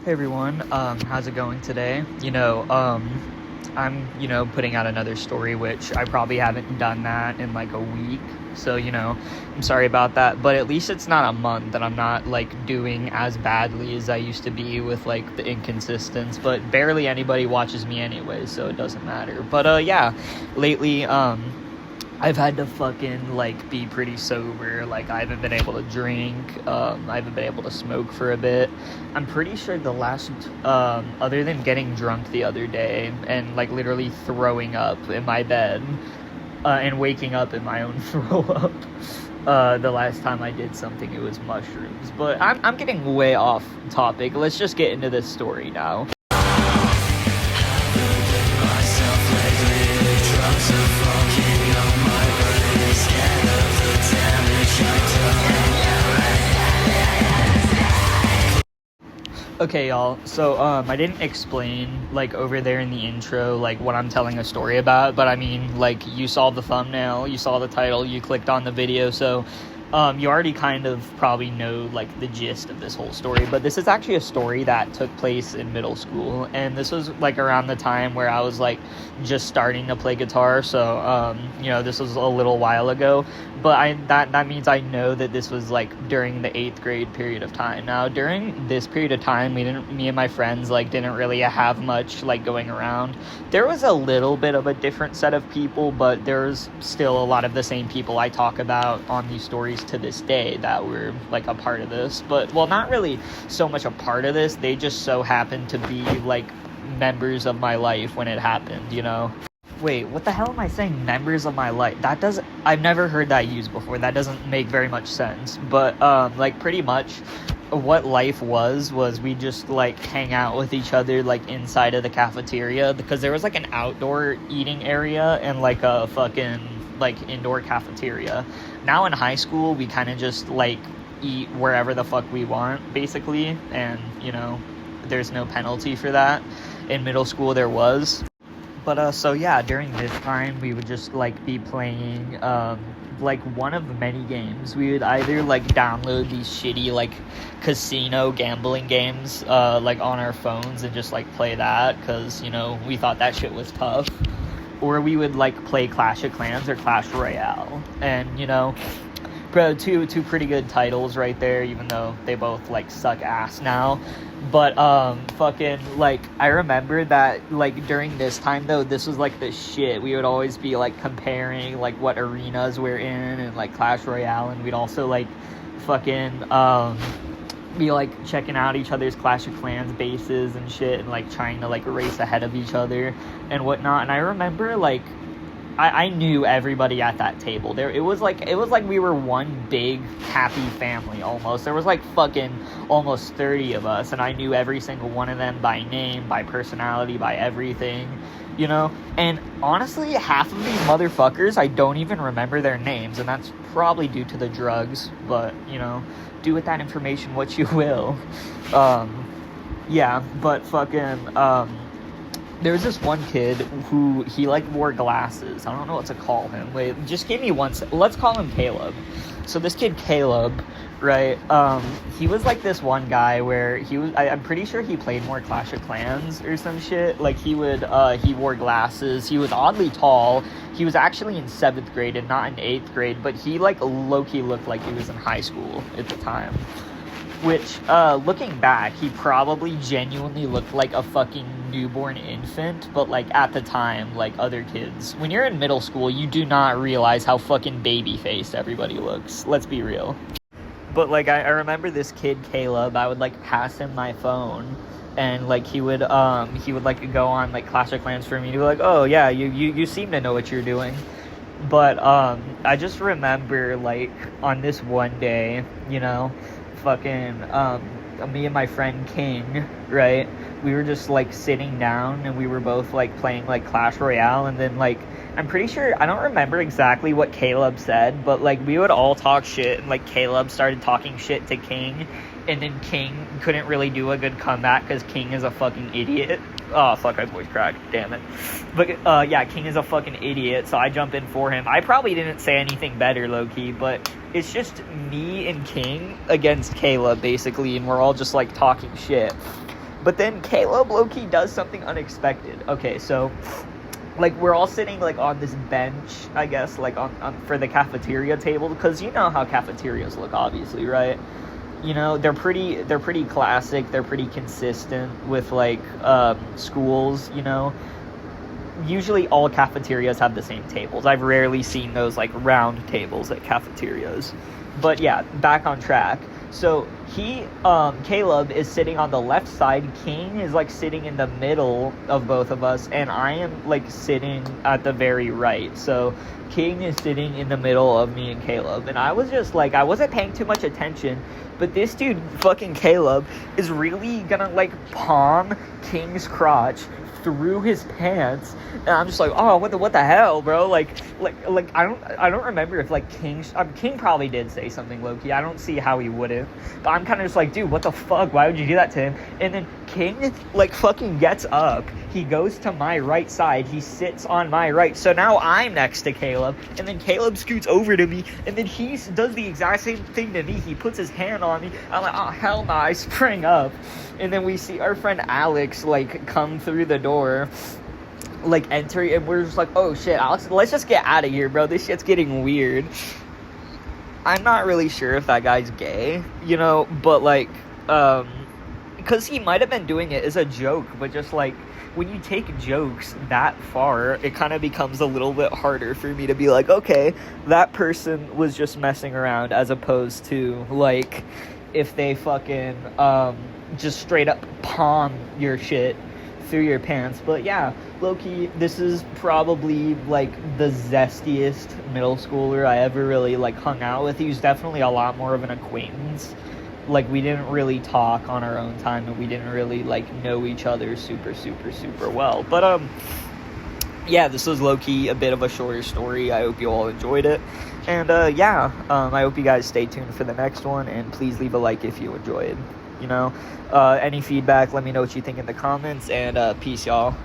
Hey everyone, how's it going today? I'm, putting out another story, which I probably haven't done that in like a week. So, I'm sorry about that, but at least it's not a month and I'm not like doing as badly as I used to be with like the inconsistency, but barely anybody watches me anyway, so it doesn't matter. But, yeah, lately, I've had to fucking, like, be pretty sober. Like, I haven't been able to drink. I haven't been able to smoke for a bit. I'm pretty sure the last, other than getting drunk the other day and, like, literally throwing up in my bed, and waking up in my own throw-up, the last time I did something, it was mushrooms. But I'm getting way off topic. Let's just get into this story now. Okay, y'all, so, I didn't explain, like, over there in the intro, like, what I'm telling a story about, but I mean, like, you saw the thumbnail, you saw the title, you clicked on the video, so, you already kind of probably know, like, the gist of this whole story, but this is actually a story that took place in middle school, and this was, like, around the time where I was, like, just starting to play guitar, so, this was a little while ago, but that means I know that this was, like, during the 8th grade period of time. Now, during this period of time, me and my friends, like, didn't really have much, like, going around. There was a little bit of a different set of people, but there's still a lot of the same people I talk about on these stories to this day that were, like, a part of this. But, well, not really so much a part of this, they just so happened to be, like, members of my life when it happened, Wait, what the hell am I saying, members of my life? I've never heard that used before. That doesn't make very much sense. But, like, pretty much what life was we just, like, hang out with each other, like, inside of the cafeteria. Because there was, like, an outdoor eating area and, like, a fucking, like, indoor cafeteria. Now in high school, we kind of just, like, eat wherever the fuck we want, basically. And, there's no penalty for that. In middle school, there was. But, so yeah, during this time, we would just, like, be playing, like, one of many games. We would either, like, download these shitty, like, casino gambling games, like, on our phones and just, like, play that, because, we thought that shit was tough. Or we would, like, play Clash of Clans or Clash Royale. And, two pretty good titles right there, even though they both, like, suck ass now. But, fucking, like, I remember that, like, during this time, though, this was, like, the shit. We would always be, like, comparing, like, what arenas we're in and, like, Clash Royale, and we'd also, like, fucking, be, like, checking out each other's Clash of Clans bases and shit, and, like, trying to, like, race ahead of each other and whatnot. And I remember, like, I knew everybody at that table. It was like we were one big happy family almost. There was like fucking almost 30 of us, and I knew every single one of them by name, by personality, by everything, And honestly, half of these motherfuckers, I don't even remember their names, and that's probably due to the drugs, but, do with that information what you will. Yeah, but fucking, there was this one kid who, he, like, wore glasses. I don't know what to call him. Wait, just give me one let's call him Caleb. So this kid, Caleb, right, he was, like, this one guy where I'm pretty sure he played more Clash of Clans or some shit. Like, he wore glasses. He was oddly tall. He was actually in 7th grade and not in 8th grade, but he, like, low-key looked like he was in high school at the time. Which, looking back, he probably genuinely looked like a fucking newborn infant, but, like, at the time, like, other kids. When you're in middle school, you do not realize how fucking baby-faced everybody looks. Let's be real. But, like, I remember this kid, Caleb, I would, like, pass him my phone, and, like, he would, like, go on, like, Clash of Clans for me to be like, oh, yeah, you seem to know what you're doing. But, I just remember, like, on this one day, fucking, me and my friend King, right, we were just, like, sitting down, and we were both, like, playing, like, Clash Royale, and then, like, I'm pretty sure, I don't remember exactly what Caleb said, but, like, we would all talk shit, and, like, Caleb started talking shit to King, and then King couldn't really do a good comeback, because King is a fucking idiot. Oh, fuck, my voice cracked, damn it. But, yeah, King is a fucking idiot, so I jump in for him. I probably didn't say anything better, low-key, but it's just me and King against Caleb, basically, and we're all just, like, talking shit. But then Caleb low-key does something unexpected. Okay, so like we're all sitting like on this bench, I guess, like on for the cafeteria table, because you know how cafeterias look, obviously, right? You know, they're pretty classic, they're pretty consistent with like schools, you know. Usually all cafeterias have the same tables. I've rarely seen those like round tables at cafeterias. But yeah, back on track. So Caleb is sitting on the left side, King is like sitting in the middle of both of us, and I am like sitting at the very right. So King is sitting in the middle of me and Caleb, and I was just like, I wasn't paying too much attention, but this dude, fucking Caleb, is really gonna like palm King's crotch through his pants, and I'm just like, oh, what the hell, bro? Like I don't remember if like King probably did say something low-key. I don't see how he wouldn't, but I'm kind of just like, dude, what the fuck? Why would you do that to him? And then King like fucking gets up. He goes to my right side. He sits on my right. So now I'm next to Caleb, and then Caleb scoots over to me, and then he does the exact same thing to me. He puts his hand on me. I'm like, oh, hell no. I spring up, and then we see our friend Alex like come through the door, like enter, and we're just like, oh shit, Alex, let's just get out of here, bro. This shit's getting weird. I'm not really sure if that guy's gay, you know, but like, because he might have been doing it as a joke, but just like, when you take jokes that far, it kind of becomes a little bit harder for me to be like, okay, that person was just messing around, as opposed to like if they fucking just straight up palm your shit through your pants. But yeah, low-key, this is probably like the zestiest middle schooler I ever really like hung out with. He was definitely a lot more of an acquaintance. Like, we didn't really talk on our own time, and we didn't really like know each other super well. But yeah, this was low-key a bit of a shorter story. I hope you all enjoyed it, and yeah, I hope you guys stay tuned for the next one, and please leave a like if you enjoyed. You know, any feedback, let me know what you think in the comments, and peace, y'all.